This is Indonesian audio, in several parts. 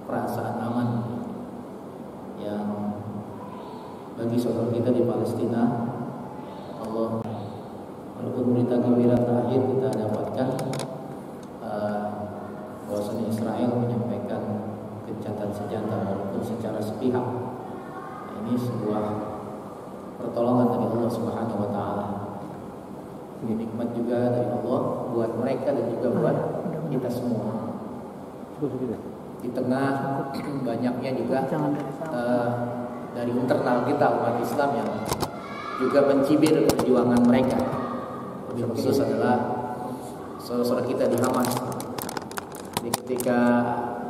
perasaan aman yang bagi saudara kita di Palestina. Allah, walaupun berita gembira terakhir kita dapatkan bahwasanya Israel menyampaikan gencatan senjata walaupun secara sepihak. Ini sebuah pertolongan dari Allah Subhanahu wa taala. Ini nikmat juga dari Allah buat mereka dan juga buat kita semua. Di tengah banyaknya juga dari internal kita umat Islam yang juga mencibir perjuangan mereka. Lebih khusus adalah saudara-saudara kita di Hamas. Jadi ketika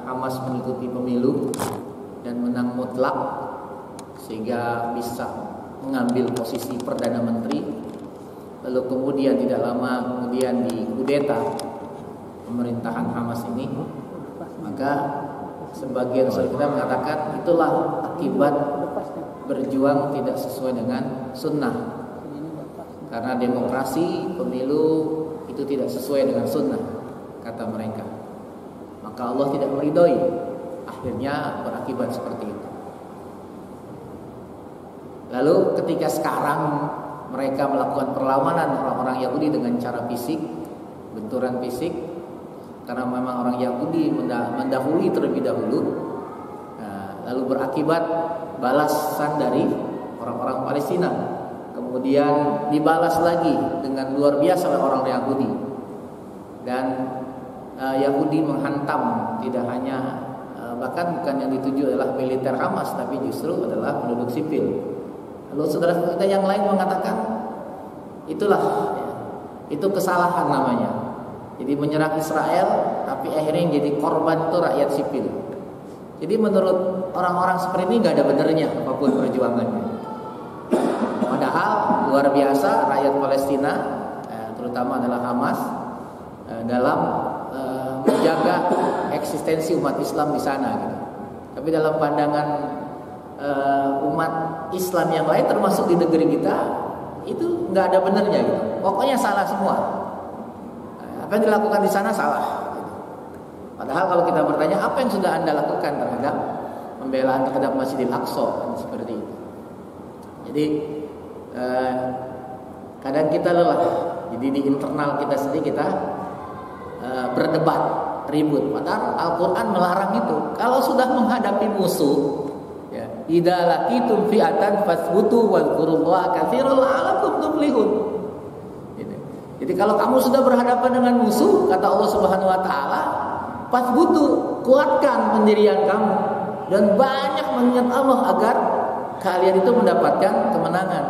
Hamas mengikuti pemilu dan menang mutlak sehingga bisa mengambil posisi Perdana Menteri, lalu kemudian tidak lama kemudian dikudeta pemerintahan Hamas ini, maka sebagian saudara kita mengatakan itulah akibat berjuang tidak sesuai dengan sunnah. Karena demokrasi pemilu itu tidak sesuai dengan sunnah, kata mereka. Maka Allah tidak meridhoi. Akhirnya berakibat seperti itu. Lalu ketika sekarang mereka melakukan perlawanan orang-orang Yahudi dengan cara fisik, benturan fisik, karena memang orang Yahudi mendahului terlebih dahulu, lalu berakibat balasan dari orang-orang Palestina, kemudian dibalas lagi dengan luar biasa oleh orang Yahudi, dan Yahudi menghantam tidak hanya bahkan bukan yang dituju adalah militer Hamas, tapi justru adalah penduduk sipil. Lalu saudara kita yang lain mengatakan itulah itu kesalahan namanya. Jadi menyerang Israel, tapi akhirnya yang jadi korban itu rakyat sipil. Jadi menurut orang-orang seperti ini nggak ada benernya apapun perjuangannya. Padahal luar biasa rakyat Palestina, terutama adalah Hamas, dalam menjaga eksistensi umat Islam di sana. Gitu. Tapi dalam pandangan umat Islam yang lain, termasuk di negeri kita, itu nggak ada benernya. Gitu. Pokoknya salah semua. Apa yang dilakukan di sana salah. Padahal kalau kita bertanya apa yang sudah Anda lakukan terhadap pembelaan terhadap Masjidil Aqsa, seperti itu. Jadi kadang kita lelah. Jadi di internal kita sendiri kita berdebat, ribut. Padahal Al-Quran melarang itu. Kalau sudah menghadapi musuh, ya, idza laqitum fi'atan fasbutu wadhkurullaha katsiran la'allakum tuflihun. Jadi kalau kamu sudah berhadapan dengan musuh, kata Allah Subhanahu wa taala, fasbutu, kuatkan pendirian kamu dan banyak mengingat Allah agar kalian itu mendapatkan kemenangan.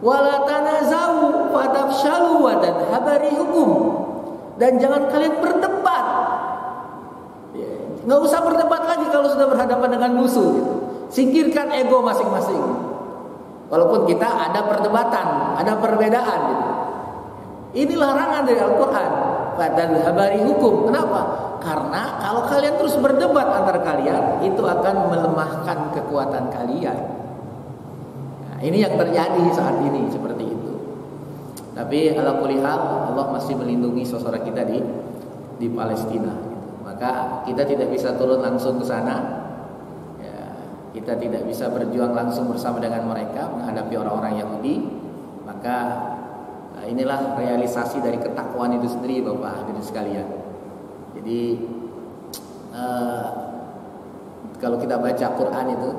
Wala tanazau fatafshalu wa tadhhabu rihukum. Dan jangan kalian berdebat. Nggak usah berdebat lagi kalau sudah berhadapan dengan musuh. Gitu. Singkirkan ego masing-masing. Walaupun kita ada perdebatan, ada perbedaan. Gitu. Ini larangan dari Al-Quran. Fatadhhabu hukum. Kenapa? Karena kalau kalian terus berdebat antara kalian, itu akan melemahkan kekuatan kalian. Nah, ini yang terjadi saat ini seperti itu. Tapi ala kulli hal Allah masih melindungi saudara kita di Palestina. Gitu. Maka kita tidak bisa turun langsung ke sana. Ya, kita tidak bisa berjuang langsung bersama dengan mereka menghadapi orang-orang Yahudi. Maka inilah realisasi dari ketakwaan itu sendiri, Bapak hadirin sekalian. Jadi kalau kita baca Quran itu,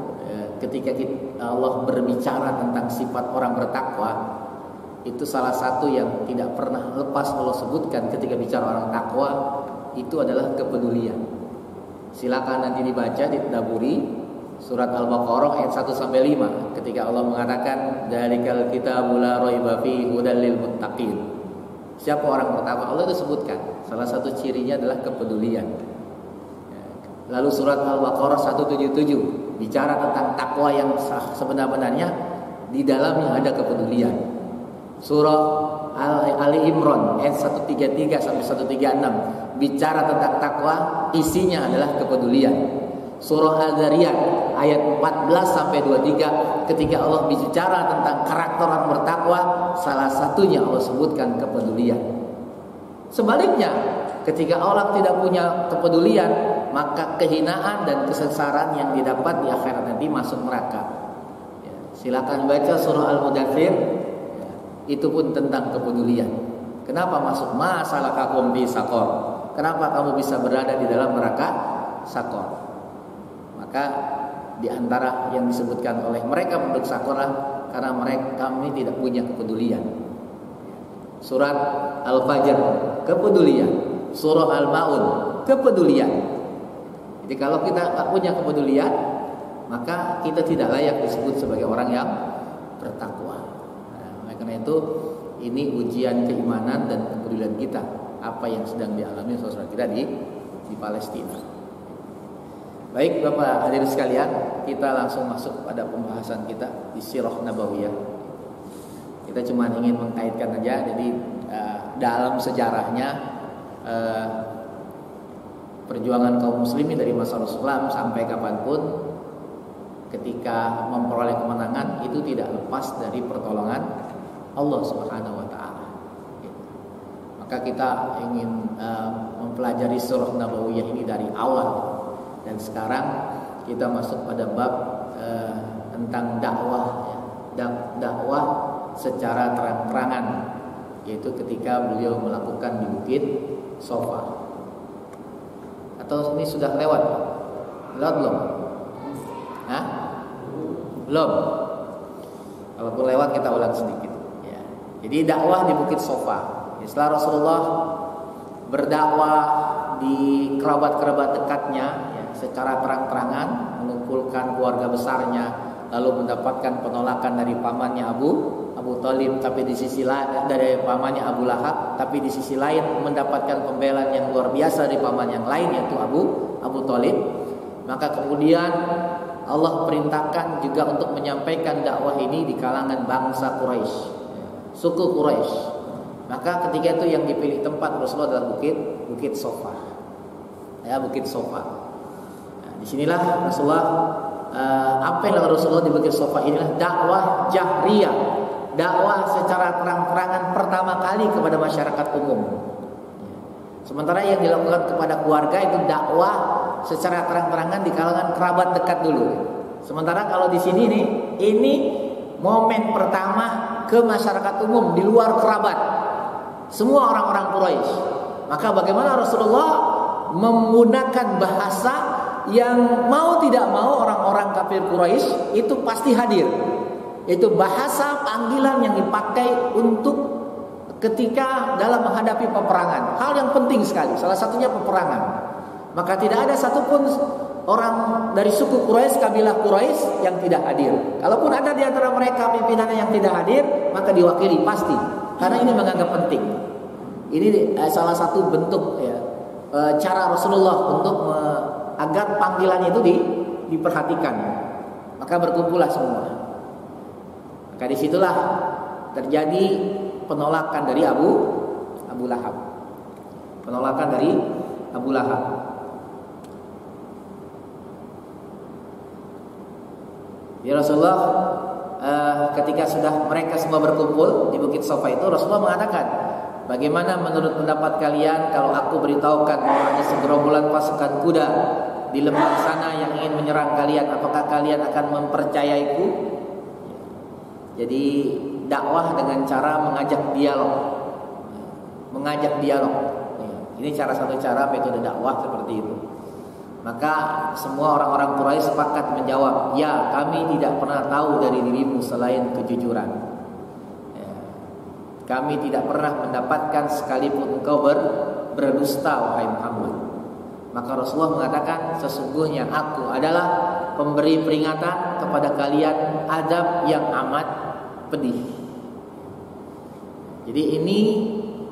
ketika Allah berbicara tentang sifat orang bertakwa, itu salah satu yang tidak pernah lepas Allah sebutkan ketika bicara orang takwa, itu adalah kepedulian. Silakan nanti dibaca di Tadaburi surat Al-Baqarah ayat 1 sampai 5 ketika Allah mengatakan dzalikal kitabul la raiba fihi hudal lil muttaqin. Siapa orang bertakwa? Allah itu sebutkan. Salah satu cirinya adalah kepedulian. Lalu surat Al-Baqarah 177 bicara tentang takwa yang sebenar-benarnya, di dalamnya ada kepedulian. Surah Ali Imran ayat 133 sampai 136 bicara tentang takwa, isinya adalah kepedulian. Surah Al-Zariyat ayat 14 sampai 23 ketika Allah bicara tentang karakter orang bertakwa, salah satunya Allah sebutkan kepedulian. Sebaliknya, ketika Allah tidak punya kepedulian, maka kehinaan dan kesengsaraan yang didapat di akhirat nanti masuk neraka. Ya, silakan baca surah Al-Mudaththir. Ya, itu pun tentang kepedulian. Kenapa masuk masalah kaum bi saqar? Kenapa kamu bisa berada di dalam neraka saqar? Maka di antara yang disebutkan oleh mereka penduduk saqar karena kami tidak punya kepedulian. Surat Al-Fajr, kepedulian. Surah Al-Maun, kepedulian. Jadi kalau kita tak punya kepedulian, maka kita tidak layak disebut sebagai orang yang bertakwa. Nah, karena itu ini ujian keimanan dan kepedulian kita. Apa yang sedang dialami saudara kita di Palestina. Baik Bapak hadirin sekalian, kita langsung masuk pada pembahasan kita di Sirah Nabawiyah. Kita cuma ingin mengkaitkan aja. Jadi dalam sejarahnya perjuangan kaum muslimin dari masa Rasulullah sampai kapanpun, ketika memperoleh kemenangan itu tidak lepas dari pertolongan Allah Subhanahu wa taala. Maka kita ingin mempelajari surah Nabawiyah ini dari awal. Dan sekarang kita masuk pada bab tentang dakwah, ya. Dakwah secara terang-terangan, yaitu ketika beliau melakukan di Bukit Sofa. Atau ini sudah lewat? Lewat belum? Hah? Belum. Kalaupun lewat kita ulang sedikit. Ya. Jadi dakwah di Bukit Sofa. Setelah Rasulullah berdakwah di kerabat-kerabat dekatnya, ya, secara terang-terangan, mengumpulkan keluarga besarnya, lalu mendapatkan penolakan dari pamannya Abu Thalib, tapi di sisi lain dari pamannya Abu Lahab, tapi di sisi lain mendapatkan pembelaan yang luar biasa dari paman yang lain, yaitu Abu Thalib. Maka kemudian Allah perintahkan juga untuk menyampaikan dakwah ini di kalangan bangsa Quraisy, suku Quraisy. Maka ketika itu yang dipilih tempat Rasulullah adalah Bukit Sofa, ya, Bukit Sofa. Nah, disinilah Rasulullah apa yang dilakukan Rasulullah di Bukit Sofa inilah dakwah jahriyah, dakwah secara terang-terangan pertama kali kepada masyarakat umum. Sementara yang dilakukan kepada keluarga itu dakwah secara terang-terangan di kalangan kerabat dekat dulu. Sementara kalau di sini nih, ini momen pertama ke masyarakat umum di luar kerabat, semua orang-orang Quraisy. Maka bagaimana Rasulullah menggunakan bahasa yang mau tidak mau orang-orang kafir Quraisy itu pasti hadir. Itu bahasa panggilan yang dipakai untuk ketika dalam menghadapi peperangan. Hal yang penting sekali, salah satunya peperangan. Maka tidak ada satupun orang dari suku Quraisy, kabilah Quraisy yang tidak hadir. Kalaupun ada di antara mereka pimpinannya yang tidak hadir, maka diwakili pasti. Karena ini menganggap penting. Ini salah satu bentuk, ya, cara Rasulullah untuk agar panggilan itu diperhatikan. Maka berkumpullah semua. Maka disitulah terjadi penolakan dari Abu Lahab. Penolakan dari Abu Lahab. Ya Rasulullah, ketika sudah mereka semua berkumpul di Bukit Sofa itu, Rasulullah mengatakan, bagaimana menurut pendapat kalian kalau aku beritahukan bahwa ada segerombolan pasukan kuda di lembah sana yang ingin menyerang kalian, apakah kalian akan mempercayaiku? Jadi dakwah dengan cara mengajak dialog. Ini satu cara metode dakwah seperti itu. Maka semua orang-orang Quraisy sepakat menjawab, ya, kami tidak pernah tahu dari dirimu selain kejujuran. Ya. Kami tidak pernah mendapatkan sekalipun engkau berdusta, wahai Muhammad. Maka Rasulullah mengatakan, sesungguhnya aku adalah pemberi peringatan kepada kalian azab yang amat pedih. Jadi ini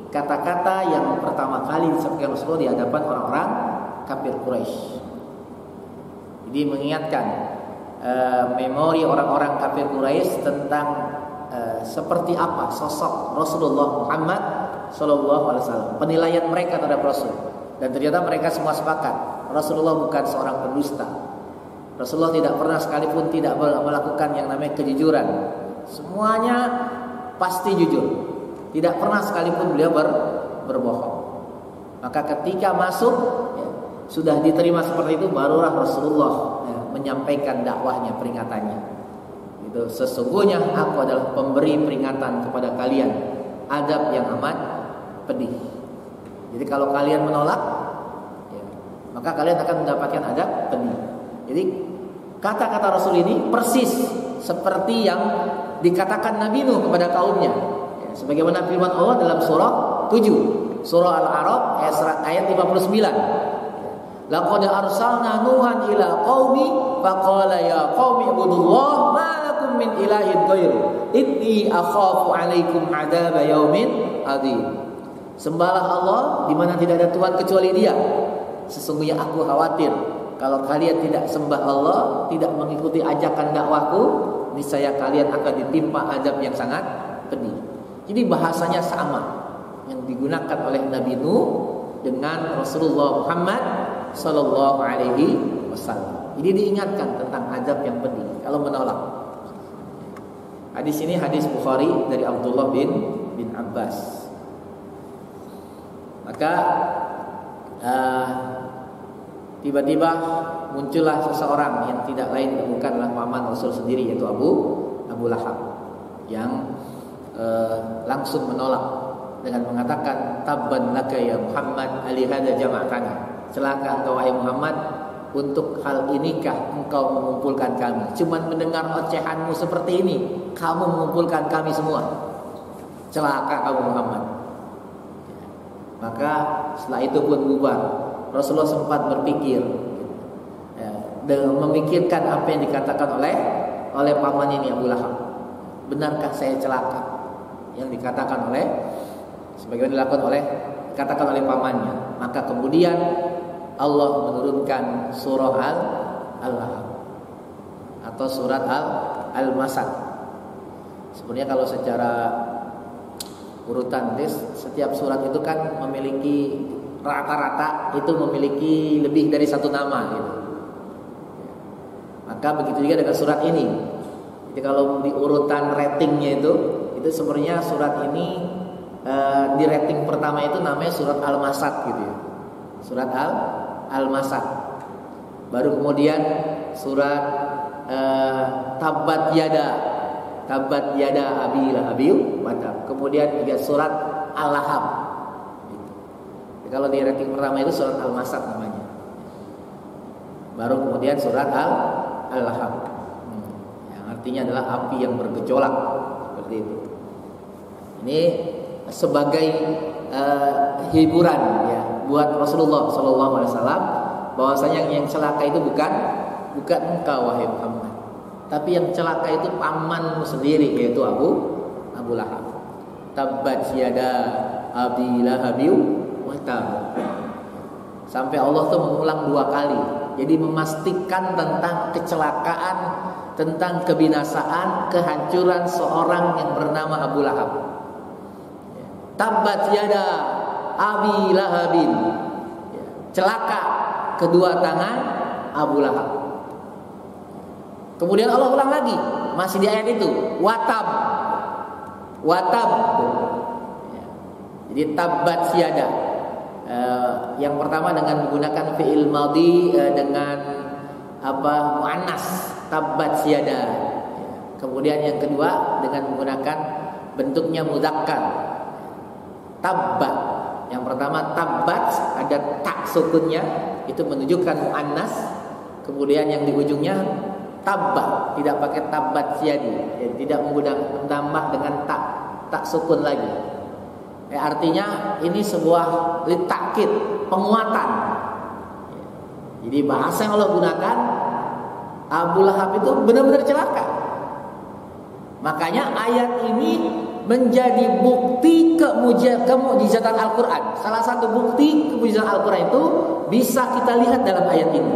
kata-kata yang pertama kali disampaikan Rasulullah di hadapan orang-orang kafir Quraisy. Jadi mengingatkan memori orang-orang kafir Quraisy tentang seperti apa sosok Rasulullah Muhammad SAW, penilaian mereka terhadap Rasul. Dan ternyata mereka semua sepakat, Rasulullah bukan seorang pendusta. Rasulullah tidak pernah sekalipun tidak melakukan yang namanya kejujuran. Semuanya pasti jujur. Tidak pernah sekalipun beliau berbohong. Maka ketika masuk, ya, sudah diterima seperti itu, barulah Rasulullah menyampaikan dakwahnya, peringatannya. Itu sesungguhnya aku adalah pemberi peringatan kepada kalian, adab yang amat pedih. Jadi kalau kalian menolak, ya, maka kalian akan mendapatkan adab pedih. Jadi kata-kata Rasul ini persis seperti yang dikatakan Nabi Nuh kepada kaumnya. Ya, sebagaimana firman Allah dalam surah 7, surah Al-A'raf ayat 59. Laqad arsalna Nuhan ila qaumi faqala ya qaumi ibudullah ma lakum min ilahin ghairu inni akhafu 'alaikum 'adzab yaumin adzim. Sembahlah Allah di mana tidak ada Tuhan kecuali Dia. Sesungguhnya aku khawatir kalau kalian tidak sembah Allah, tidak mengikuti ajakan dakwahku, niscaya kalian akan ditimpa azab yang sangat pedih. Jadi bahasanya sama yang digunakan oleh Nabi Nuh dengan Rasulullah Muhammad sallallahu alaihi wasallam. Jadi diingatkan tentang azab yang pedih kalau menolak. Hadis ini hadis Bukhari dari Abdullah bin Abbas. Maka tiba-tiba muncullah seseorang yang tidak lain bukanlah paman Rasul sendiri, yaitu Abu Lahab, yang langsung menolak dengan mengatakan tabban laka ya Muhammad alihada jama'tana. Celaka engkau wahai Muhammad, untuk hal inikah engkau mengumpulkan kami? Cuman mendengar ocehanmu seperti ini, kamu mengumpulkan kami semua. Celaka kamu Muhammad. Maka setelah itu pun bubar. Rasulullah sempat berpikir, memikirkan apa yang dikatakan oleh paman ini Abu Lahab. Benarkah saya celaka? Yang dikatakan oleh sebagaimana dikatakan oleh pamannya. Maka kemudian Allah menurunkan surah Al-Lahab atau surat Al-Masad. Sebenarnya kalau secara urutan setiap surat itu kan memiliki rata-rata itu memiliki lebih dari satu nama gitu. Maka begitu juga dengan surat ini. Jadi kalau di urutan ratingnya itu sebenarnya surat ini di rating pertama itu namanya surat Al-Masad gitu ya. Surat Al-Masad. Baru kemudian surat Tabbat Yada Abi Lahabin wa tab. Kemudian juga surat Al-Lahab. Jadi kalau di rating pertama itu surat Al-Masad namanya. Baru kemudian surat Al-Lahab. Yang artinya adalah api yang bergejolak, seperti itu. Ini sebagai hiburan ya buat Rasulullah SAW, bahwasanya yang celaka itu bukan engkau wahai Muhammad, tapi yang celaka itu pamanmu sendiri, yaitu Abu Lahab. Tabbat yada Abi Lahabin wa tab. Sampai Allah tuh mengulang 2 kali. Jadi memastikan tentang kecelakaan, tentang kebinasaan, kehancuran seorang yang bernama Abu Lahab. Tabbat yada Abi Lahabin. Celaka kedua tangan Abu Lahab. Kemudian Allah ulang lagi, masih di ayat itu, watab. Jadi tabbat yada. Yang pertama dengan menggunakan fi'il madhi dengan muannas, tabbat yada. Kemudian yang kedua dengan menggunakan bentuknya mudzakkar, tabbat. Yang pertama tabbat ada tak sukunnya, itu menunjukkan muannas. Kemudian yang di ujungnya tabbat, tidak pakai tabbat yadi, tidak menggunakan tambah dengan tak sukun lagi. Artinya ini sebuah litakid, penguatan. Jadi bahasa yang Allah gunakan, Abu Lahab itu benar-benar celaka. Makanya ayat ini menjadi bukti kemujizatan Al-Quran. Salah satu bukti kemujizatan Al-Quran itu bisa kita lihat dalam ayat ini.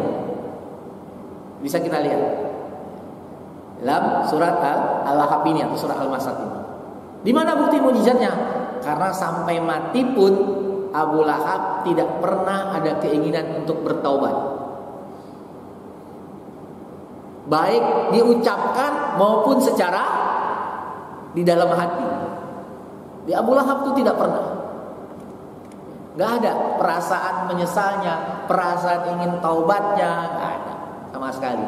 Bisa kita lihat dalam surat Al-Lahab ini atau surat Al-Masad ini. Di mana bukti mujizatnya? Karena sampai mati pun Abu Lahab tidak pernah ada keinginan untuk bertaubat, baik diucapkan maupun secara di dalam hati. Di Abu Lahab itu tidak pernah. Nggak ada perasaan menyesalnya, perasaan ingin taubatnya, nggak ada sama sekali.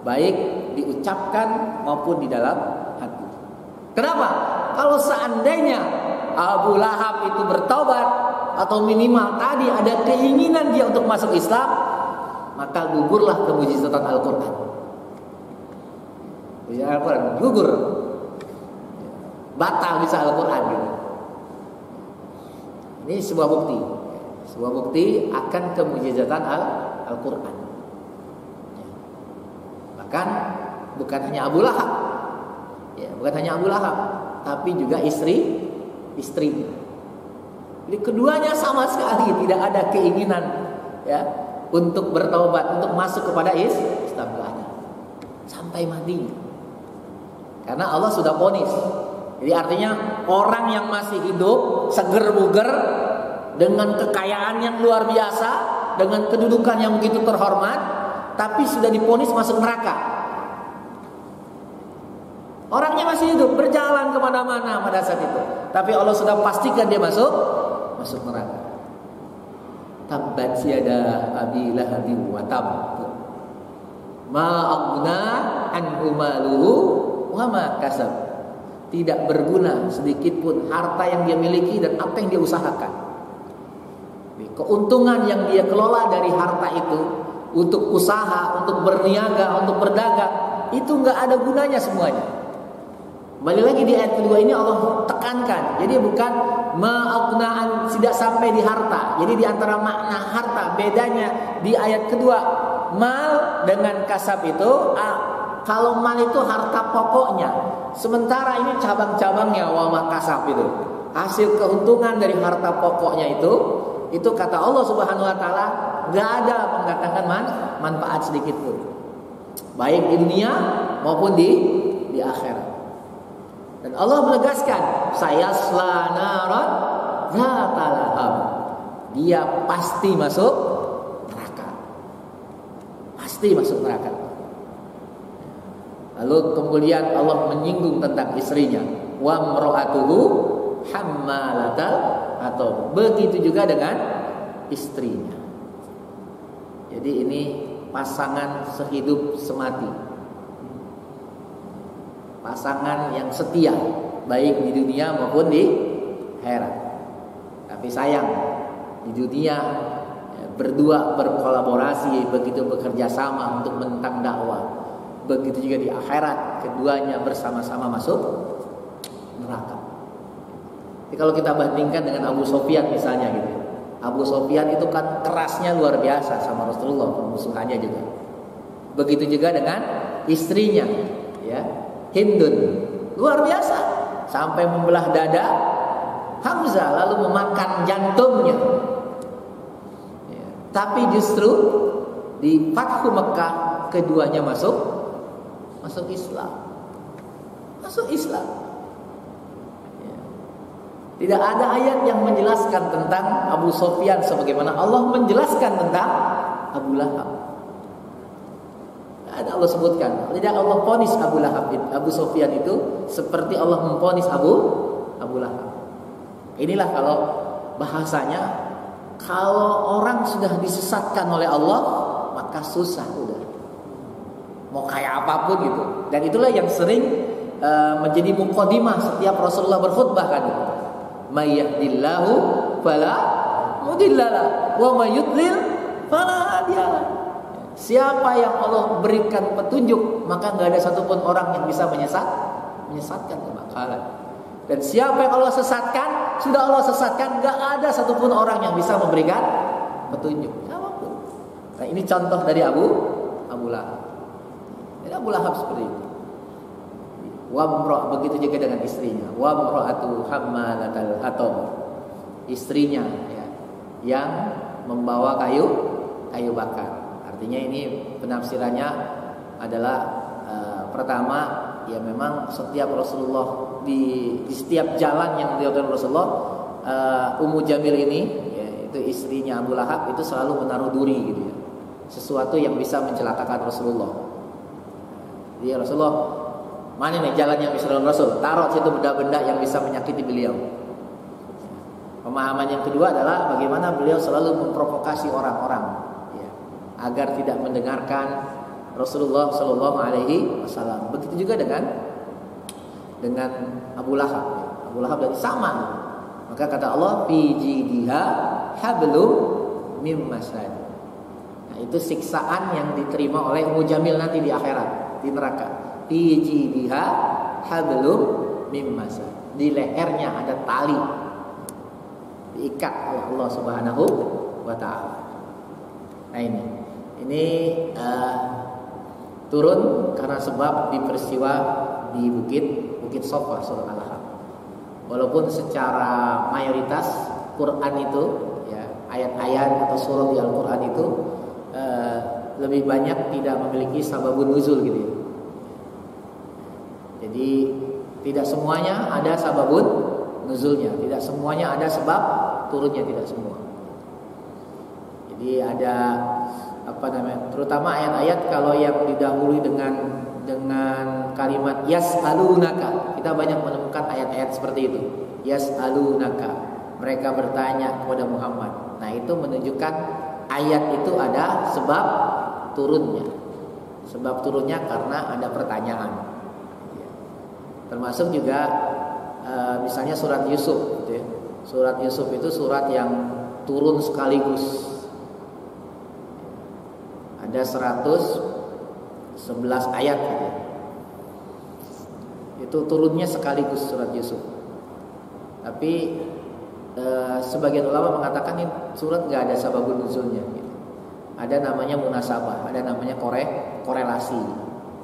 Baik diucapkan maupun di dalam hati. Kenapa? Kalau seandainya Abu Lahab itu bertaubat, atau minimal tadi ada keinginan dia untuk masuk Islam, maka gugurlah kemujizatan Al-Quran. Al-Quran gugur, batal bisa Al-Quran gitu. Ini sebuah bukti akan kemujizatan Al-Quran. Bahkan bukan hanya Abu Lahab, tapi juga istrinya. Jadi keduanya sama sekali tidak ada keinginan ya untuk bertaubat, untuk masuk kepada Islam, tidak ada sampai mati. Karena Allah sudah vonis. Jadi artinya orang yang masih hidup seger buger dengan kekayaan yang luar biasa, dengan kedudukan yang begitu terhormat, tapi sudah divonis masuk neraka. Orangnya masih hidup, berjalan kemana-mana pada saat itu, tapi Allah sudah pastikan dia masuk neraka. Tabbat yada abi lahabin wa tab, ma aghna anhu maluhu wa ma kasab. Tidak berguna sedikit pun harta yang dia miliki dan apa yang dia usahakan. Keuntungan yang dia kelola dari harta itu untuk usaha, untuk berniaga, untuk berdagang, itu nggak ada gunanya semuanya. Kembali lagi di ayat kedua ini Allah tekankan. Jadi bukan ma'aghna'an, tidak sampai di harta. Jadi di antara makna harta, bedanya di ayat kedua, mal dengan kasab itu, kalau mal itu harta pokoknya, sementara ini cabang-cabangnya wa ma kasab itu. Hasil keuntungan dari harta pokoknya itu kata Allah Subhanahu wa taala enggak ada mendatangkan manfaat sedikit pun. Baik di dunia maupun di akhirat. Dan Allah menegaskan, sayasla naran dzata lahab. Dia pasti masuk neraka. Pasti masuk neraka. Lalu kemudian Allah menyinggung tentang istrinya, wa mra'atuhu hammalatal atau begitu juga dengan istrinya. Jadi ini pasangan sehidup semati, pasangan yang setia baik di dunia maupun di akhirat. Tapi sayang di dunia berdua berkolaborasi, begitu bekerja sama untuk menentang dakwah. Begitu juga di akhirat, keduanya bersama-sama masuk neraka. Jadi kalau kita bandingkan dengan Abu Sufyan misalnya gitu, Abu Sufyan itu kan kerasnya luar biasa sama Rasulullah, musuhannya juga. Begitu juga dengan istrinya, ya, Hindun, luar biasa, sampai membelah dada Hamzah lalu memakan jantungnya. Ya. Tapi justru di Fathu Mekah keduanya masuk Islam. Ya. Tidak ada ayat yang menjelaskan tentang Abu Sufyan sebagaimana Allah menjelaskan tentang Abu Lahab. Ada Allah sebutkan. Tidak Allah vonis Abu Sufyan itu seperti Allah memvonis Abu Lahab. Inilah kalau bahasanya, kalau orang sudah disesatkan oleh Allah maka susah udah. Mau kayak apapun gitu. Dan itulah yang sering menjadi muqaddimah setiap Rasulullah berkhutbah kan. May yahdillahu fala mudhillalah wa may yudlil fala hadiyalah. Siapa yang Allah berikan petunjuk, maka enggak ada satupun orang yang bisa menyesatkan kebakaran. Dan siapa yang Allah sesatkan, sudah Allah sesatkan, enggak ada satupun orang yang bisa memberikan petunjuk. Siapapun. Nah, ini contoh dari Abu Lahab. Jadi Abu Lahab seperti itu. Wamro, begitu juga dengan istrinya. Wamro'atu hammalatal hatab. Istrinya ya, yang membawa kayu bakar. Artinya ini penafsirannya adalah pertama, ya memang setiap Rasulullah di setiap jalan yang dilakukan Rasulullah, Ummu Jamil ini, ya, itu istrinya Abu Lahab, itu selalu menaruh duri gitu ya, sesuatu yang bisa mencelakakan Rasulullah. Jadi Rasulullah, mana nih jalan yang bisa Rasul? Taruh situ benda-benda yang bisa menyakiti beliau. Pemahaman yang kedua adalah bagaimana beliau selalu memprovokasi orang-orang ya, agar tidak mendengarkan Rasulullah Shallallahu Alaihi Wasallam. Begitu juga dengan Abu Lahab. Abu Lahab dan sama. Maka kata Allah, fi jidha hablum mim masad. Nah, itu siksaan yang diterima oleh Ummu Jamil nanti di akhirat, di neraka. Fi jidha hablum mim masad. Di lehernya ada tali diikat oleh Allah Subhanahu wa taala. Nah, ini turun karena sebab di peristiwa di Bukit Sofa surah Al-Ahqaf. Walaupun secara mayoritas Quran itu ya, ayat-ayat atau surah di Al-Quran itu lebih banyak tidak memiliki sababun nuzul gitu ya. Jadi tidak semuanya ada sababun nuzulnya, tidak semuanya ada sebab turunnya, tidak semua. Jadi ada terutama ayat-ayat kalau yang didahului dengan kalimat yas'alunaka. Kita banyak menemukan ayat-ayat seperti itu. Yas'alunaka, mereka bertanya kepada Muhammad. Nah, itu menunjukkan ayat itu ada sebab turunnya. Sebab turunnya karena ada pertanyaan. Termasuk juga misalnya surat Yusuf gitu ya. Surat Yusuf itu surat yang turun sekaligus. Ada 111 ayat gitu. Itu turunnya sekaligus surat Yusuf. Tapi sebagian ulama mengatakan ini surat gak ada sababun nuzulnya gitu. Ada namanya munasabah, ada namanya korelasi.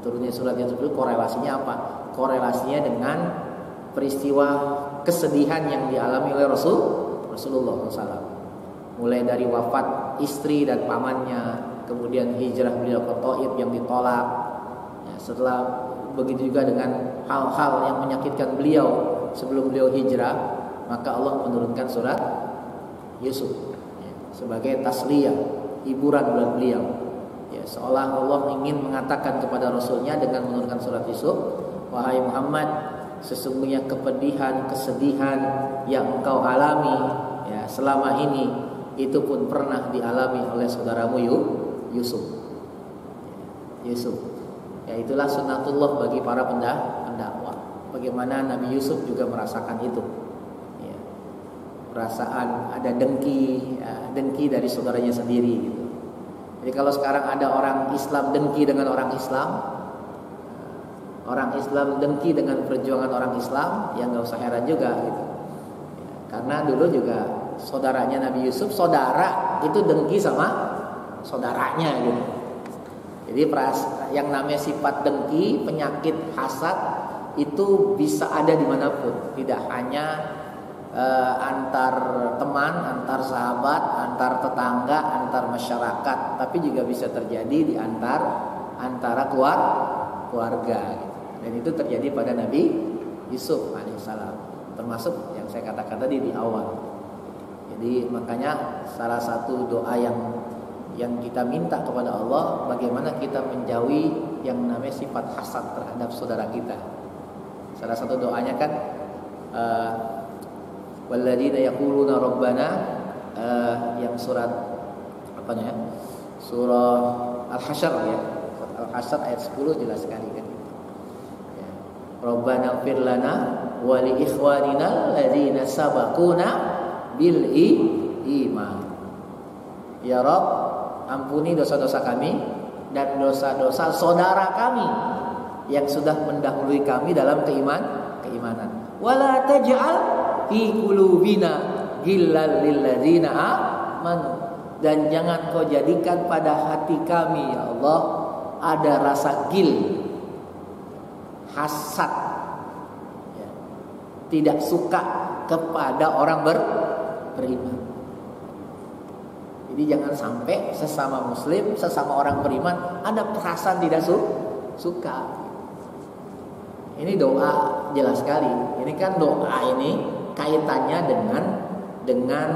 Turunnya surat Yusuf itu korelasinya apa? Korelasinya dengan peristiwa kesedihan yang dialami oleh Rasulullah SAW. Mulai dari wafat istri dan pamannya, kemudian hijrah beliau ke Thaif yang ditolak. Ya, setelah begitu juga dengan hal-hal yang menyakitkan beliau sebelum beliau hijrah, maka Allah menurunkan surat Yusuf ya, sebagai tasliyah, hiburan buat beliau. Ya, seolah Allah ingin mengatakan kepada Rasulnya dengan menurunkan surat Yusuf, wahai Muhammad, sesungguhnya kepedihan, kesedihan yang engkau alami ya, selama ini itu pun pernah dialami oleh saudaramu Yusuf. Ya, itulah sunnatullah bagi para pendakwah. Bagaimana Nabi Yusuf juga merasakan itu. Ya, perasaan ada dengki dari saudaranya sendiri gitu. Jadi kalau sekarang ada orang Islam dengki dengan orang Islam, orang Islam dengki dengan perjuangan orang Islam, ya nggak usah heran juga gitu. Ya, karena dulu juga saudaranya Nabi Yusuf, saudara itu dengki sama saudaranya gitu. Jadi yang namanya sifat dengki, penyakit hasad itu bisa ada dimanapun, tidak hanya antar teman, antar sahabat, antar tetangga, antar masyarakat, tapi juga bisa terjadi di antara keluarga. Gitu. Dan itu terjadi pada Nabi Yusuf alaihissalam, termasuk yang saya katakan tadi di awal. Jadi makanya salah satu doa yang kita minta kepada Allah, bagaimana kita menjauhi yang namanya sifat hasad terhadap saudara kita. Salah satu doanya kan walladzina yaquluna rabbana, yang surat surah Al-Hasyr ya. Al-Hasyr ayat 10 jelas sekali kan. Ya. Rabbana ighfir lana wa li ikhwanina alladzina sabaquna bil iman. Ya Rabb, ampuni dosa-dosa kami dan dosa-dosa saudara kami yang sudah mendahului kami dalam keimanan. Wala taj'al fi qulubina ghillal lil ladzina amanu, dan jangan kau jadikan pada hati kami ya Allah ada rasa gil, hasad ya, tidak suka kepada orang beriman. Jadi jangan sampai sesama muslim, sesama orang beriman ada perasaan tidak suka. Ini doa jelas sekali. Ini kan doa ini kaitannya dengan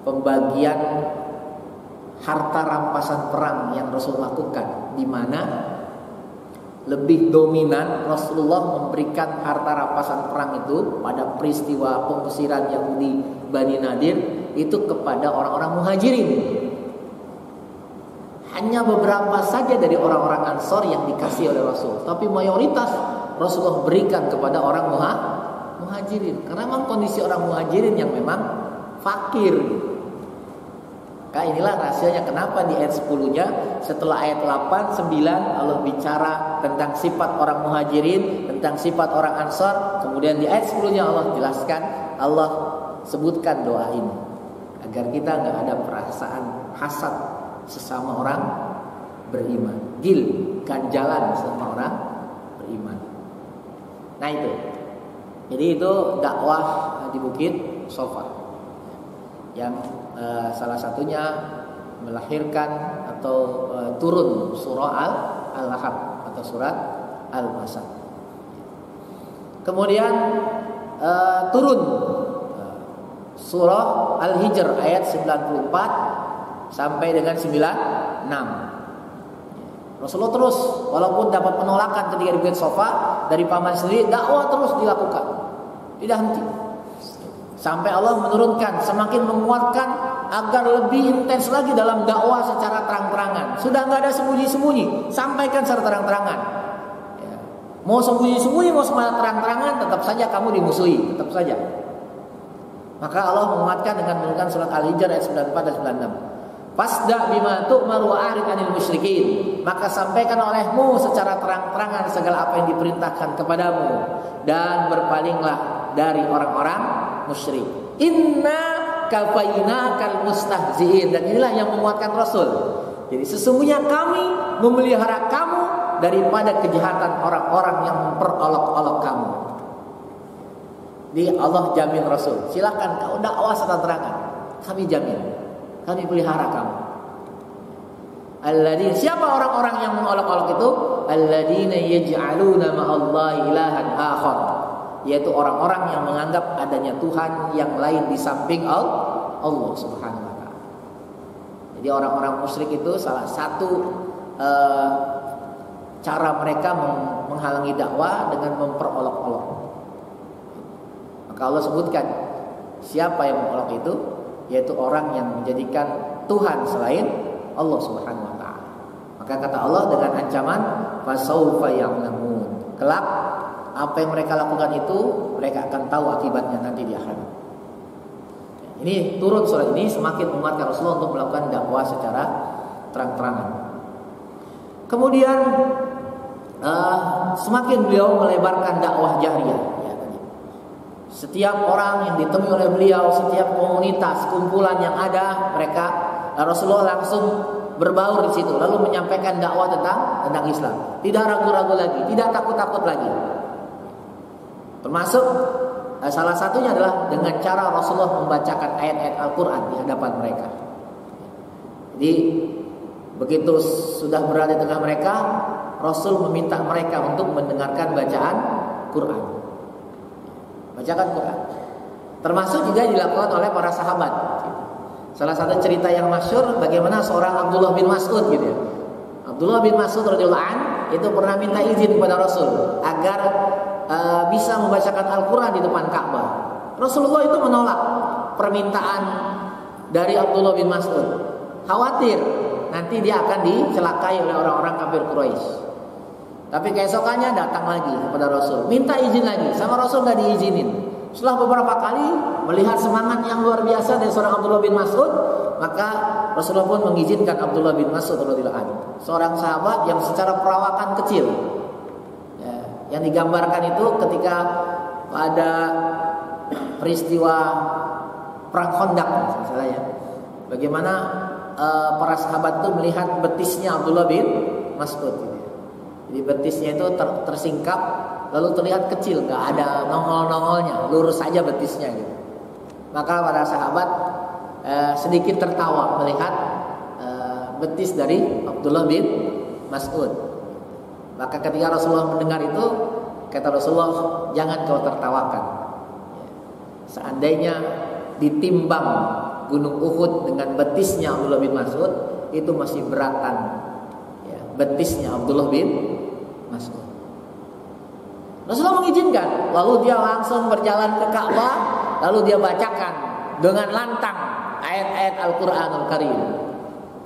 pembagian harta rampasan perang yang Rasul lakukan, di mana lebih dominan Rasulullah memberikan harta rampasan perang itu pada peristiwa pengusiran Yahudi Bani Nadir itu kepada orang-orang muhajirin. Hanya beberapa saja dari orang-orang Ansor yang dikasih oleh Rasul, tapi mayoritas Rasulullah berikan kepada orang muhajirin. Karena memang kondisi orang muhajirin yang memang fakir. Nah, inilah rahasianya kenapa di ayat 10-nya setelah ayat 8, 9 Allah bicara tentang sifat orang muhajirin, tentang sifat orang Ansor. Kemudian di ayat 10-nya Allah jelaskan, Allah sebutkan doa ini agar kita nggak ada perasaan hasad sesama orang beriman, ganjalan sesama orang beriman. Nah itu, jadi itu dakwah di Bukit Sofa yang salah satunya melahirkan atau turun surah Al-Lahab atau surat Al-Masad. Kemudian turun surah Al-Hijr ayat 94 sampai dengan 96. Rasulullah terus walaupun dapat penolakan ketika di Bukit Sofa dari paman sendiri, dakwah terus dilakukan, tidak henti. Sampai Allah menurunkan, semakin menguatkan agar lebih intens lagi dalam dakwah secara terang-terangan. Sudah nggak ada sembunyi-sembunyi, sampaikan secara terang-terangan. Ya. Mau sembunyi-sembunyi, mau secara terang-terangan, tetap saja kamu dimusuhi, tetap saja. Maka Allah menguatkan dengan menurunkan surat Al-Hijr ayat 94 dan 96. Fasda bima tu'mar wa a'rid 'anil musyrikin. Maka sampaikan olehmu secara terang-terangan segala apa yang diperintahkan kepadamu dan berpalinglah dari orang-orang musyrik. Inna kafainakal mustahzi'in. Dan inilah yang menguatkan Rasul. Jadi sesungguhnya kami memelihara kamu daripada kejahatan orang-orang yang memperolok-olok kamu. Jadi Allah jamin Rasul, silakan kau dakwah secara terangan, kami jamin, kami pelihara kamu. Alladzina, siapa orang-orang yang mengolok-olok itu? Alladzina yaj'aluna ma'allahi ilahan akhar, yaitu orang-orang yang menganggap adanya Tuhan yang lain di samping Allah Subhanahu wa taala. Jadi orang-orang musyrik itu salah satu cara mereka menghalangi dakwah dengan memperolok-olok. Maka Allah sebutkan siapa yang mengolok itu, yaitu orang yang menjadikan Tuhan selain Allah Subhanahu wa taala. Maka kata Allah dengan ancaman fasaufa ya'lamun. Kelak apa yang mereka lakukan itu mereka akan tahu akibatnya nanti di akhirat. Ini turun surat ini semakin menguatkan Rasulullah untuk melakukan dakwah secara terang-terangan. Kemudian semakin beliau melebarkan dakwah jahriyah. Setiap orang yang ditemui oleh beliau, setiap komunitas, kumpulan yang ada, mereka Rasulullah langsung berbaur di situ, lalu menyampaikan dakwah tentang Islam. Tidak ragu-ragu lagi, tidak takut-takut lagi. Termasuk salah satunya adalah dengan cara Rasulullah membacakan ayat-ayat Al-Quran di hadapan mereka. Jadi begitu sudah berada di tengah mereka, Rasul meminta mereka untuk mendengarkan bacaan Quran. Bacakan Quran. Termasuk juga dilakukan oleh para sahabat. Salah satu cerita yang masyhur bagaimana seorang Abdullah bin Mas'ud gitu ya. Abdullah bin Mas'ud radhiyallahu an itu pernah minta izin kepada Rasul agar bisa membacakan Al-Quran di depan Ka'bah. Rasulullah itu menolak permintaan dari Abdullah bin Mas'ud. Khawatir nanti dia akan dicelakai oleh orang-orang kafir Quraisy. Tapi keesokannya datang lagi kepada Rasul, minta izin lagi, sama Rasul gak diizinin. Setelah beberapa kali melihat semangat yang luar biasa dari seorang Abdullah bin Mas'ud, maka Rasulullah pun mengizinkan Abdullah bin Mas'ud radhiyallahu anhu, seorang sahabat yang secara perawakan kecil. Ya, yang digambarkan itu ketika pada peristiwa perang Khandaq misalnya, bagaimana para sahabat itu melihat betisnya Abdullah bin Mas'ud. Jadi betisnya itu tersingkap, lalu terlihat kecil, nggak ada nongol-nongolnya, lurus saja betisnya gitu. Maka para sahabat sedikit tertawa melihat betis dari Abdullah bin Mas'ud. Maka ketika Rasulullah mendengar itu, kata Rasulullah, jangan kau tertawakan. Seandainya ditimbang Gunung Uhud dengan betisnya Abdullah bin Mas'ud, itu masih beratan betisnya Abdullah bin Mas'ud. Rasulullah mengizinkan, lalu dia langsung berjalan ke Ka'bah, lalu dia bacakan dengan lantang ayat-ayat Al-Qur'anul Karim.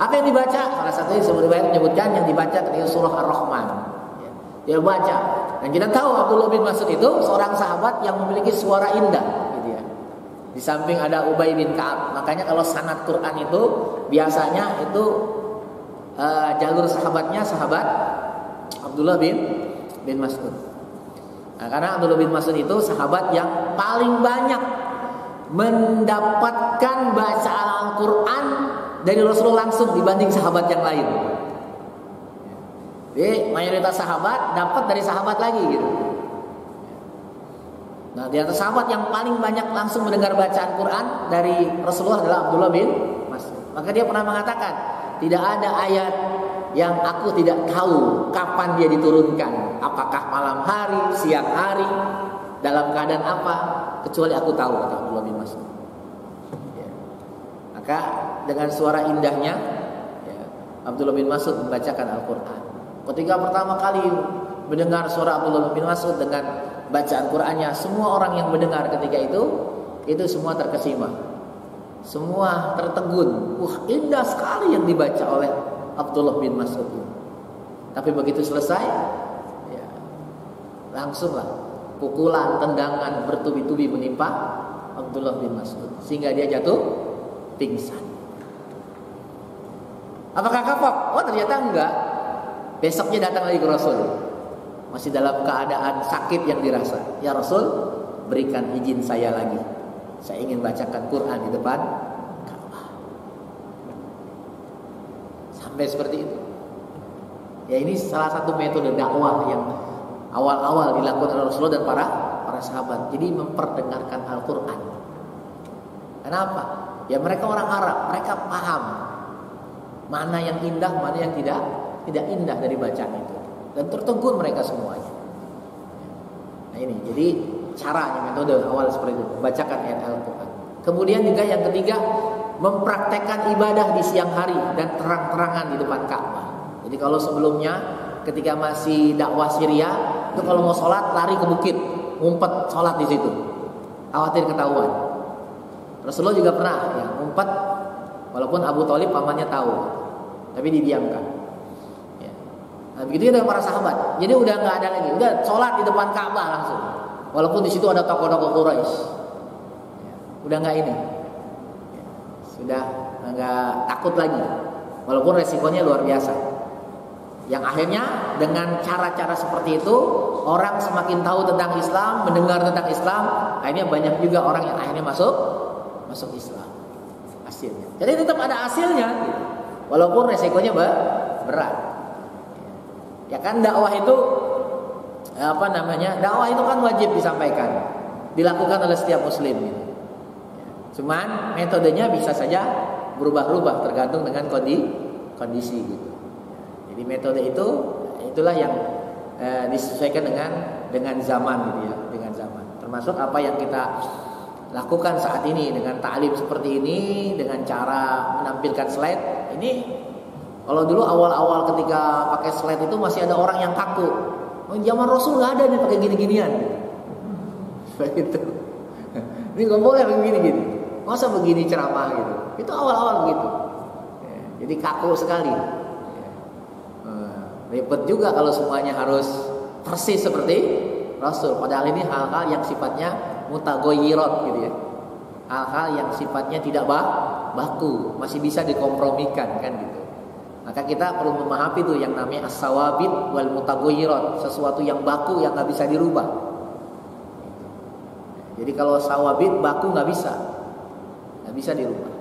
Apa yang dibaca? Salah satunya sebuah riwayat menyebutkan yang dibaca ketika surah Ar-Rahman. Dia baca, dan kita tahu Abdullah bin Mas'ud itu seorang sahabat yang memiliki suara indah, gitu ya. Di samping ada Ubay bin Ka'ab. Makanya kalau sanad Quran itu biasanya itu jalur sahabatnya sahabat Abdullah bin Mas'ud. Nah, karena Abdullah bin Mas'ud itu sahabat yang paling banyak mendapatkan bacaan Al-Quran dari Rasulullah langsung dibanding sahabat yang lain. Jadi mayoritas sahabat dapat dari sahabat lagi gitu. Nah, di atas sahabat yang paling banyak langsung mendengar bacaan Quran dari Rasulullah adalah Abdullah bin Mas'ud. Maka dia pernah mengatakan, tidak ada ayat yang aku tidak tahu kapan dia diturunkan, apakah malam hari, siang hari, dalam keadaan apa, kecuali aku tahu, kata Abdullah bin Mas'ud. Ya. Maka dengan suara indahnya, ya, Abdullah bin Mas'ud membacakan Al-Quran. Ketika pertama kali mendengar suara Abdullah bin Mas'ud dengan bacaan Qurannya, semua orang yang mendengar ketika itu semua terkesima, semua tertegun. Wah, indah sekali yang dibaca oleh Abdullah bin Mas'ud. Tapi begitu selesai, ya, langsunglah pukulan, tendangan bertubi-tubi menimpa Abdullah bin Mas'ud sehingga dia jatuh pingsan. Apakah kapok? Oh, ternyata enggak. Besoknya datang lagi ke Rasul, masih dalam keadaan sakit yang dirasa. Ya Rasul, berikan izin saya lagi. Saya ingin bacakan Quran di depan Ka'bah. Sampai seperti itu. Ya, ini salah satu metode dakwah yang awal-awal dilakukan oleh Rasulullah dan para sahabat. Jadi memperdengarkan Al-Quran. Kenapa? Ya mereka orang Arab, mereka paham mana yang indah, mana yang tidak indah dari bacaan itu, dan tertegun mereka semuanya. Nah ini, jadi caranya, metode awal seperti itu, bacakan ayat Al-Quran. Kemudian juga yang ketiga, mempraktekkan ibadah di siang hari dan terang-terangan di depan Ka'bah. Jadi kalau sebelumnya ketika masih dakwah Syria, itu kalau mau sholat lari ke bukit, ngumpet sholat di situ, khawatir ketahuan. Rasulullah juga pernah ya ngumpet, walaupun Abu Thalib pamannya tahu, tapi didiamkan. Ya. Nah, begitu dengan para sahabat. Jadi udah nggak ada lagi, udah sholat di depan Ka'bah langsung, walaupun di situ ada tokoh-tokoh Quraisy. Ya. Udah nggak ini, ya. Sudah nggak takut lagi, walaupun resikonya luar biasa. Yang akhirnya dengan cara-cara seperti itu orang semakin tahu tentang Islam, mendengar tentang Islam, akhirnya banyak juga orang yang akhirnya masuk Islam. Hasilnya. Jadi tetap ada hasilnya, walaupun resikonya berat. Ya kan dakwah itu dakwah itu kan wajib disampaikan, dilakukan oleh setiap muslim. Cuman metodenya bisa saja berubah-ubah tergantung dengan kondisi gitu. Jadi metode itulah yang disesuaikan dengan zaman gitu ya, dengan zaman. Termasuk apa yang kita lakukan saat ini dengan ta'lim seperti ini, dengan cara menampilkan slide. Ini kalau dulu awal-awal ketika pakai slide itu masih ada orang yang kaku. Oh, zaman Rasul nggak ada nih pakai gini-ginian. Begitu. Ini nggak boleh begini-gini. Masa begini ceramah gitu. Itu awal-awal begitu. Jadi kaku sekali. Ribet juga kalau semuanya harus persis seperti Rasul. Padahal ini hal-hal yang sifatnya mutaghayyirot gitu ya. Hal-hal yang sifatnya tidak baku, masih bisa dikompromikan kan gitu. Maka kita perlu memahami itu yang namanya as-sawabit wal mutaghayyirot, sesuatu yang baku yang nggak bisa dirubah. Jadi kalau sawabit baku nggak bisa dirubah.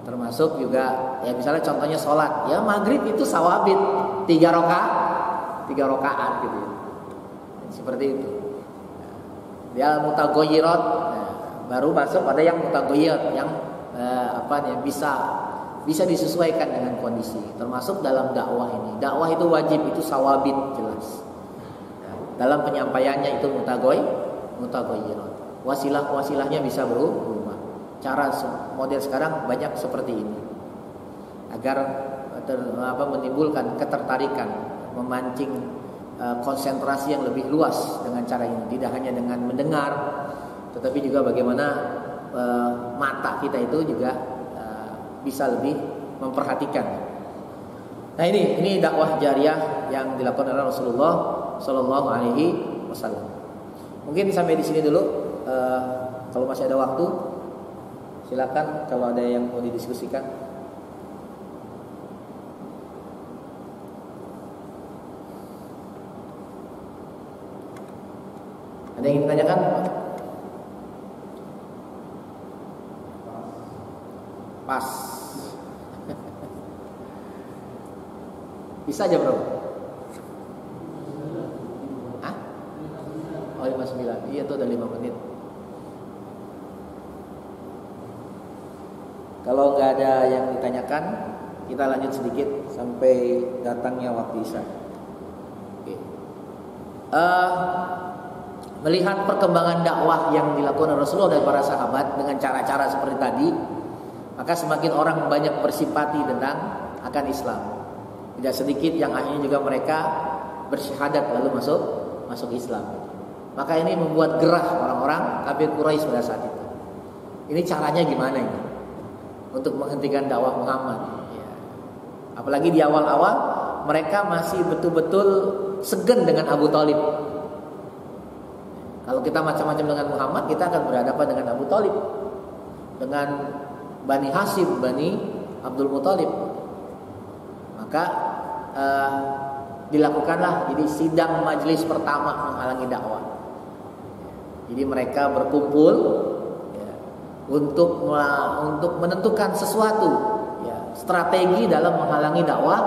Termasuk juga ya misalnya contohnya sholat, ya maghrib itu sawabit 3 rakaat gitu ya. Seperti itu. Dia mutaghayyirot, baru masuk pada yang mutaghayyir yang bisa disesuaikan dengan kondisi. Termasuk dalam dakwah ini. Dakwah itu wajib, itu sawabit jelas. Dalam penyampaiannya itu mutaghayyirot. Wasilahnya bisa berubah. Cara model sekarang banyak seperti ini agar menimbulkan ketertarikan, memancing konsentrasi yang lebih luas dengan cara ini. Tidak hanya dengan mendengar, tetapi juga bagaimana mata kita itu juga bisa lebih memperhatikan. Nah ini dakwah jariyah yang dilakukan oleh Rasulullah Shallallahu Alaihi Wasallam. Mungkin sampai di sini dulu. Kalau masih ada waktu, silakan kalau ada yang mau didiskusikan. Ada yang ingin ditanyakan? Pas. Bisa aja bro. Hah? Oh 59. Iya tuh ada 5 menit. Kalau nggak ada yang ditanyakan, kita lanjut sedikit sampai datangnya waktu isya. Oke. Melihat perkembangan dakwah yang dilakukan Rasulullah dan para sahabat dengan cara-cara seperti tadi, maka semakin orang banyak bersipati tentang akan Islam. Tidak sedikit yang akhirnya juga mereka bersyahadat lalu masuk Islam. Maka ini membuat gerah orang-orang kafir Quraisy pada saat itu. Ini caranya gimana ini untuk menghentikan dakwah Muhammad? Ya. Apalagi di awal-awal mereka masih betul-betul segan dengan Abu Thalib. Kalau kita macam-macam dengan Muhammad, kita akan berhadapan dengan Abu Thalib, dengan Bani Hashim, Bani Abdul Muthalib. Maka dilakukanlah jadi sidang majelis pertama menghalangi dakwah. Jadi mereka berkumpul ya, untuk menentukan sesuatu ya, strategi dalam menghalangi dakwah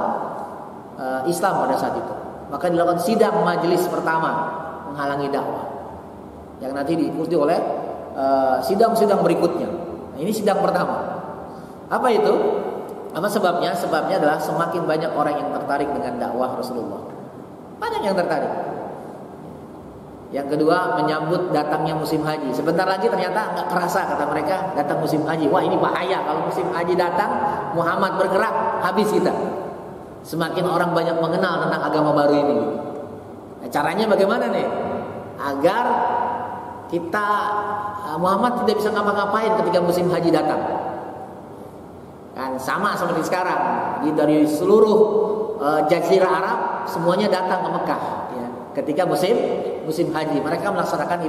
Islam pada saat itu. Maka dilakukan sidang majelis pertama menghalangi dakwah, yang nanti diikuti oleh sidang-sidang berikutnya. Nah, ini sidang pertama. Apa itu? Apa sebabnya? Sebabnya adalah semakin banyak orang yang tertarik dengan dakwah Rasulullah. Banyak yang tertarik. Yang kedua, menyambut datangnya musim haji. Sebentar lagi ternyata nggak kerasa kata mereka datang musim haji. Wah ini bahaya kalau musim haji datang, Muhammad bergerak, habis kita. Semakin orang banyak mengenal tentang agama baru ini. Nah, caranya bagaimana nih? Agar kita Muhammad tidak bisa ngapa-ngapain ketika musim haji datang. Kan sama seperti sekarang. Jadi dari seluruh jazirah Arab semuanya datang ke Mekah ya. Ketika musim haji mereka melaksanakan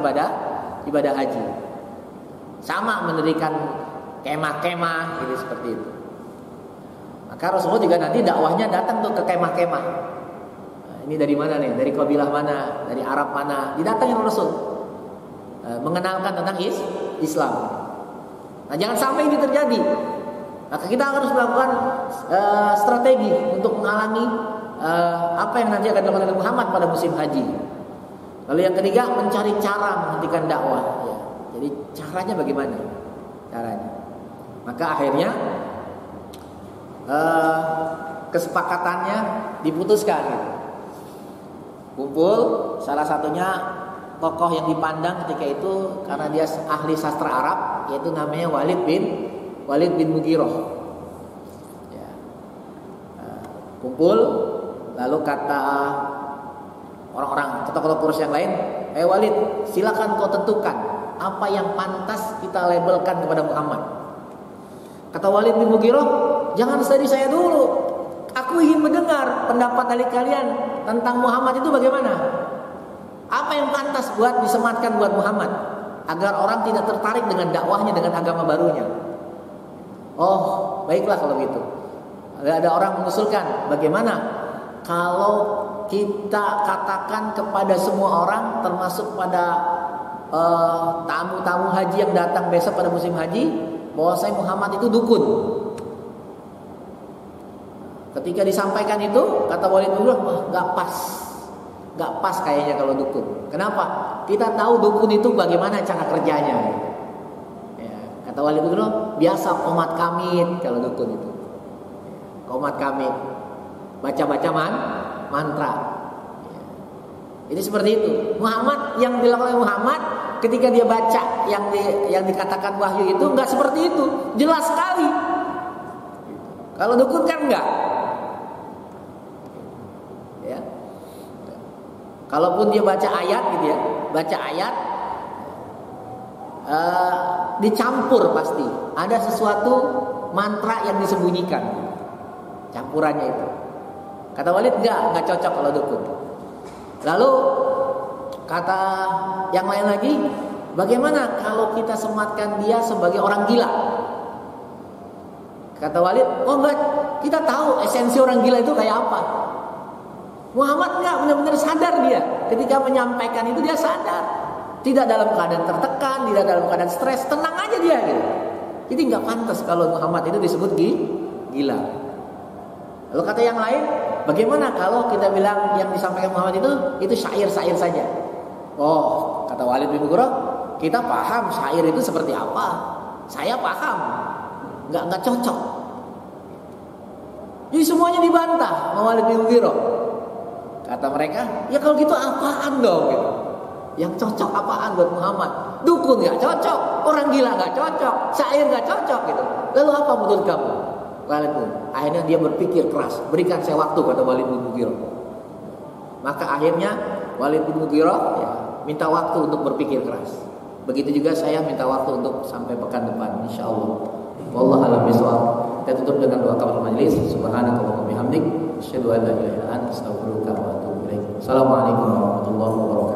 ibadah haji. Sama mendirikan kemah-kemah gitu seperti itu. Maka Rasulullah juga nanti dakwahnya datang tuh ke kemah-kemah. Nah, ini dari mana nih? Dari kabilah mana? Dari Arab mana? Didatangin Rasul. Mengenalkan tentang Islam. Nah, jangan sampai ini terjadi. Maka kita harus melakukan strategi untuk menghalangi apa yang nanti akan dilakukan oleh Muhammad pada musim haji. Lalu yang ketiga, mencari cara menghentikan dakwah. Ya. Jadi caranya bagaimana? Caranya. Maka akhirnya kesepakatannya diputuskan. Kumpul, salah satunya tokoh yang dipandang ketika itu karena dia ahli sastra Arab, yaitu namanya Walid bin Mughirah. Ya. Kumpul, lalu kata orang-orang tokoh-tokoh Quraisy yang lain, Walid, silakan kau tentukan apa yang pantas kita labelkan kepada Muhammad. Kata Walid bin Mughirah, jangan tadi saya dulu. Aku ingin mendengar pendapat dari kalian tentang Muhammad itu bagaimana. Apa yang pantas buat disematkan buat Muhammad agar orang tidak tertarik dengan dakwahnya, dengan agama barunya. Oh, baiklah kalau gitu. Ada orang mengusulkan, bagaimana kalau kita katakan kepada semua orang, termasuk pada tamu-tamu haji yang datang besok pada musim haji, bahwa saya Muhammad itu dukun. Ketika disampaikan itu, kata Walid bin Mughirah, nggak pas kayaknya kalau dukun. Kenapa? Kita tahu dukun itu bagaimana cara kerjanya. Ya, kata Walid bin Mughirah, biasa qomat kamit kalau dukun itu. Qomat kamit, baca-baca mantra. Ya. Jadi seperti itu. Muhammad, yang dilakukan Muhammad ketika dia baca yang dikatakan wahyu itu nggak seperti itu, jelas sekali. Kalau dukun kan enggak. Ya. Kalaupun dia baca ayat gitu ya, baca ayat dicampur pasti. Ada sesuatu mantra yang disembunyikan. Campurannya itu. Kata Walid enggak cocok kalau dukun. Lalu kata yang lain lagi, bagaimana kalau kita sematkan dia sebagai orang gila? Kata Walid, oh enggak, kita tahu esensi orang gila itu kayak apa. Muhammad enggak benar-benar sadar dia. Ketika menyampaikan itu dia sadar. Tidak dalam keadaan tertekan, tidak dalam keadaan stres, tenang aja dia gitu. Jadi enggak pantas kalau Muhammad itu disebut gila. Lalu kata yang lain, bagaimana kalau kita bilang yang disampaikan Muhammad itu syair-syair saja? Oh, kata Walid bin Mughirah, kita paham syair itu seperti apa. Saya paham. Enggak cocok. Jadi semuanya dibantah sama Walid bin Mughirah. Kata mereka, ya kalau gitu apaan dong gitu. Yang cocok apaan buat Muhammad? Dukun gak cocok, orang gila gak cocok, syair gak cocok gitu. Lalu apa menurut kamu? Walid bin. Akhirnya dia berpikir keras. Berikan saya waktu, kata Walid bin Mughirah. Maka akhirnya Walid bin Mughirah ya, minta waktu untuk berpikir keras. Begitu juga saya minta waktu untuk sampai pekan depan, insyaallah. Wallahu a'lam bishawab. Kita tutup dengan doa kafaratul majelis. Subhanakallahumma wa bihamdik, asyhadu an la ilaha illa anta, astaghfiruka wa atubu ilaik. Assalamualaikum warahmatullahi wabarakatuh.